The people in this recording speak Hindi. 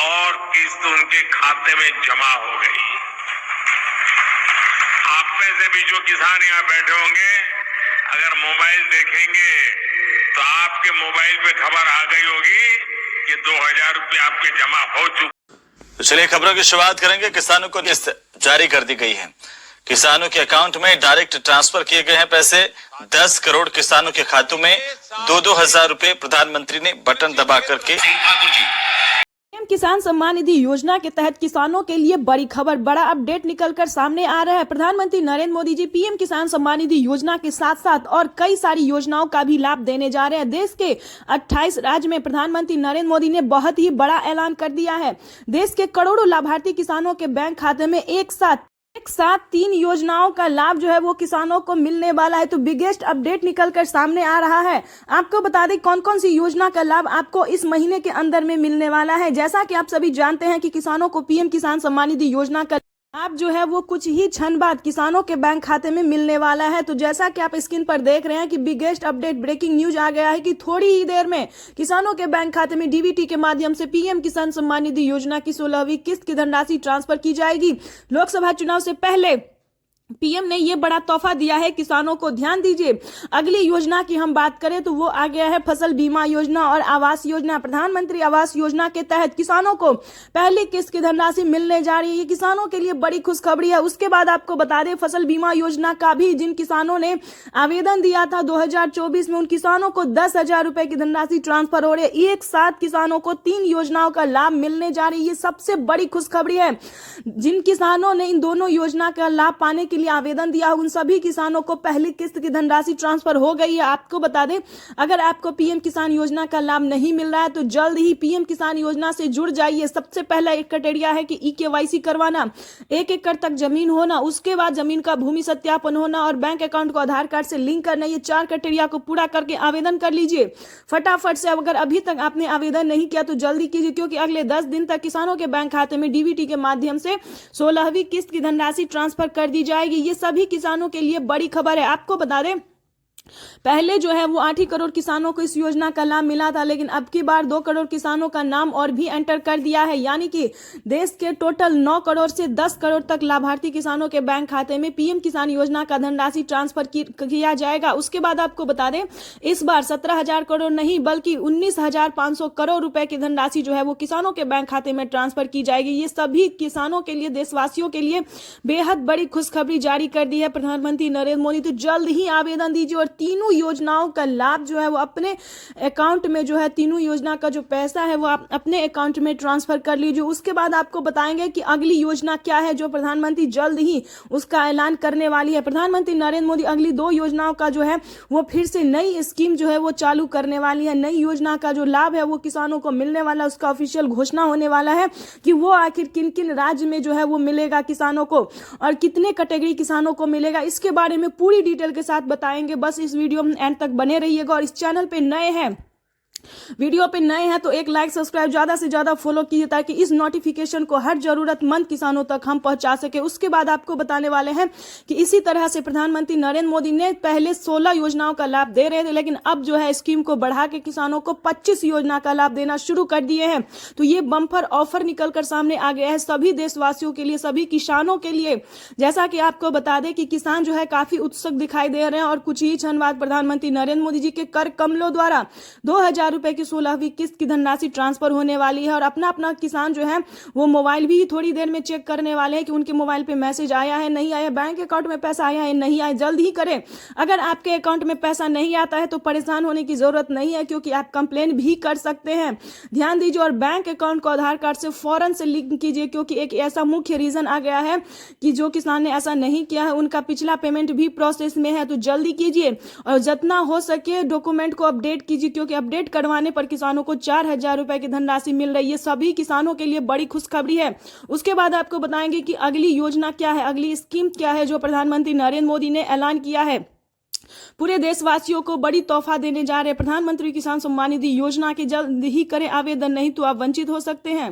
और किस्त उनके खाते में जमा हो गई। आप में से भी जो किसान यहाँ बैठे होंगे, अगर मोबाइल देखेंगे तो आपके मोबाइल पे खबर आ गई होगी कि 2000 रुपये आपके जमा हो चुके। तो चलिए खबरों की शुरुआत करेंगे। किसानों को किस्त जारी कर दी गई है। किसानों के अकाउंट में डायरेक्ट ट्रांसफर किए गए हैं पैसे। 10 करोड़ किसानों के खातों में 2-2 हजार रुपए प्रधानमंत्री ने बटन दबा करके। पीएम किसान सम्मान निधि योजना के तहत किसानों के लिए बड़ी खबर, बड़ा अपडेट निकलकर सामने आ रहा है। प्रधानमंत्री नरेंद्र मोदी जी पीएम किसान सम्मान निधि योजना के साथ साथ और कई सारी योजनाओं का भी लाभ देने जा रहे हैं। देश के 28 राज्य में प्रधानमंत्री नरेंद्र मोदी ने बहुत ही बड़ा ऐलान कर दिया है। देश के करोड़ों लाभार्थी किसानों के बैंक खाते में एक साथ 3 योजनाओं का लाभ जो है वो किसानों को मिलने वाला है। तो बिगेस्ट अपडेट निकलकर सामने आ रहा है। आपको बता दें कौन कौन सी योजना का लाभ आपको इस महीने के अंदर में मिलने वाला है। जैसा कि आप सभी जानते हैं कि किसानों को पीएम किसान सम्मान निधि योजना का लाभ जो है वो कुछ ही क्षण बाद किसानों के बैंक खाते में मिलने वाला है। तो जैसा कि आप स्क्रीन पर देख रहे हैं कि बिगेस्ट अपडेट ब्रेकिंग न्यूज आ गया है कि थोड़ी ही देर में किसानों के बैंक खाते में डीबीटी के माध्यम से पीएम किसान सम्मान निधि योजना की 16वीं किस्त की धनराशि ट्रांसफर की जाएगी। लोकसभा चुनाव से पहले पीएम ने ये बड़ा तोहफा दिया है किसानों को। ध्यान दीजिए, अगली योजना की हम बात करें तो वो आ गया है फसल बीमा योजना और आवास योजना। प्रधानमंत्री आवास योजना के तहत किसानों को पहली किस्त की धनराशि मिलने जा रही है। ये किसानों के लिए बड़ी खुशखबरी है। उसके बाद आपको बता दें फसल बीमा योजना का भी जिन किसानों ने आवेदन दिया था 2024 में, उन किसानों को 10,000 रुपए की धनराशि ट्रांसफर हो रही है। एक साथ किसानों को 3 योजनाओं का लाभ मिलने जा रही है। ये सबसे बड़ी खुशखबरी है। जिन किसानों ने इन दोनों योजना का लाभ पाने के लिए आवेदन दिया उन सभी किसानों को पहली किस्त की धनराशि ट्रांसफर हो गई है। आपको बता दें अगर आपको पीएम किसान योजना का लाभ नहीं मिल रहा है तो जल्द ही पीएम किसान योजना से जुड़ जाइए। सबसे पहला एक क्राइटेरिया है कि ईकेवाईसी करवाना, 1 एकड़ तक जमीन होना, उसके बाद जमीन का भूमि सत्यापन होना और बैंक अकाउंट को आधार कार्ड से लिंक करना। ये 4 क्राइटेरिया को पूरा करके आवेदन कर लीजिए फटाफट से। अगर अभी तक आपने आवेदन नहीं किया तो जल्दी कीजिए, क्योंकि अगले 10 दिन तक किसानों के बैंक खाते में डीबीटी के माध्यम से 16वीं किस्त की धनराशि ट्रांसफर कर दी जाएगी। ये सभी किसानों के लिए बड़ी खबर है। आपको बता दें पहले जो है वो 8 ही करोड़ किसानों को इस योजना का लाभ मिला था, लेकिन अब की बार 2 करोड़ किसानों का नाम और भी एंटर कर दिया है। यानी कि देश के टोटल 9 करोड़ से 10 करोड़ तक लाभार्थी किसानों के बैंक खाते में पीएम किसान योजना का धनराशि ट्रांसफर किया जाएगा। उसके बाद आपको बता दें इस बार 17,000 करोड़ नहीं बल्कि 19,500 करोड़ रुपए की धनराशि जो है वो किसानों के बैंक खाते में ट्रांसफर की जाएगी। ये सभी किसानों के लिए, देशवासियों के लिए बेहद बड़ी खुशखबरी जारी कर दी है प्रधानमंत्री नरेंद्र मोदी। तो जल्द ही आवेदन दीजिए और तीनों योजनाओं का लाभ जो है वो अपने अकाउंट में जो है, तीनों योजना का जो पैसा है वो आप अपने अकाउंट में ट्रांसफर कर लीजिए। उसके बाद आपको बताएंगे कि अगली योजना क्या है जो प्रधानमंत्री जल्द ही उसका ऐलान करने वाली है। प्रधानमंत्री नरेंद्र मोदी अगली 2 योजनाओं का जो है वो फिर से नई स्कीम जो है वो चालू करने वाली है। नई योजना का जो लाभ है वो किसानों को मिलने वाला, उसका ऑफिशियल घोषणा होने वाला है कि वो आखिर किन किन राज्य में जो है वो मिलेगा किसानों को और कितने कैटेगरी किसानों को मिलेगा। इसके बारे में पूरी डिटेल के साथ बताएंगे। बस इस वीडियो में एंड तक बने रहिएगा और इस चैनल पे नए हैं, वीडियो पे नए हैं तो एक लाइक सब्सक्राइब ज्यादा से ज्यादा फॉलो कीजिए ताकि इस नोटिफिकेशन को हर जरूरतमंद किसानों तक हम पहुंचा सके। उसके बाद आपको बताने वाले हैं कि इसी तरह से प्रधानमंत्री नरेंद्र मोदी ने पहले 16 योजनाओं का लाभ दे रहे थे, लेकिन अब जो है स्कीम को बढ़ा के किसानों को 25 योजना का लाभ देना शुरू कर दिए हैं। तो ये बम्पर ऑफर निकलकर सामने आ गया है सभी देशवासियों के लिए, सभी किसानों के लिए। जैसा कि आपको बता दें कि किसान जो है काफी उत्सुक दिखाई दे रहे हैं और कुछ ही क्षण बाद प्रधानमंत्री नरेंद्र मोदी जी के कर कमलों द्वारा 2,000 रुपए की 16वीं किस्त की धनराशि ट्रांसफर होने वाली है। और अपना किसान जो है वो मोबाइल भी थोड़ी देर में चेक करने वाले हैं कि उनके मोबाइल पे मैसेज आया है नहीं आया, बैंक अकाउंट में पैसा आया है नहीं आया। जल्द ही करें। अगर आपके अकाउंट में पैसा नहीं आता है तो परेशान होने की जरूरत नहीं है, क्योंकि आप कंप्लेन भी कर सकते हैं। ध्यान दीजिए और बैंक अकाउंट को आधार कार्ड से फौरन से लिंक कीजिए, क्योंकि एक ऐसा मुख्य रीजन आ गया है कि जो किसान ने ऐसा नहीं किया है उनका पिछला पेमेंट भी प्रोसेस में है। तो जल्दी कीजिए और जितना हो सके डॉक्यूमेंट को अपडेट कीजिए, क्योंकि अपडेट करवाने पर किसानों को 4,000 रुपए की धनराशि मिल रही है। सभी किसानों के लिए बड़ी खुशखबरी है। उसके बाद आपको बताएंगे कि अगली योजना क्या है, अगली स्कीम क्या है जो प्रधानमंत्री नरेंद्र मोदी ने ऐलान किया है। पूरे देशवासियों को बड़ी तोहफा देने जा रहे हैं प्रधानमंत्री किसान सम्मान निधि योजना के। जल्द ही करें आवेदन, नहीं तो आप वंचित हो सकते हैं।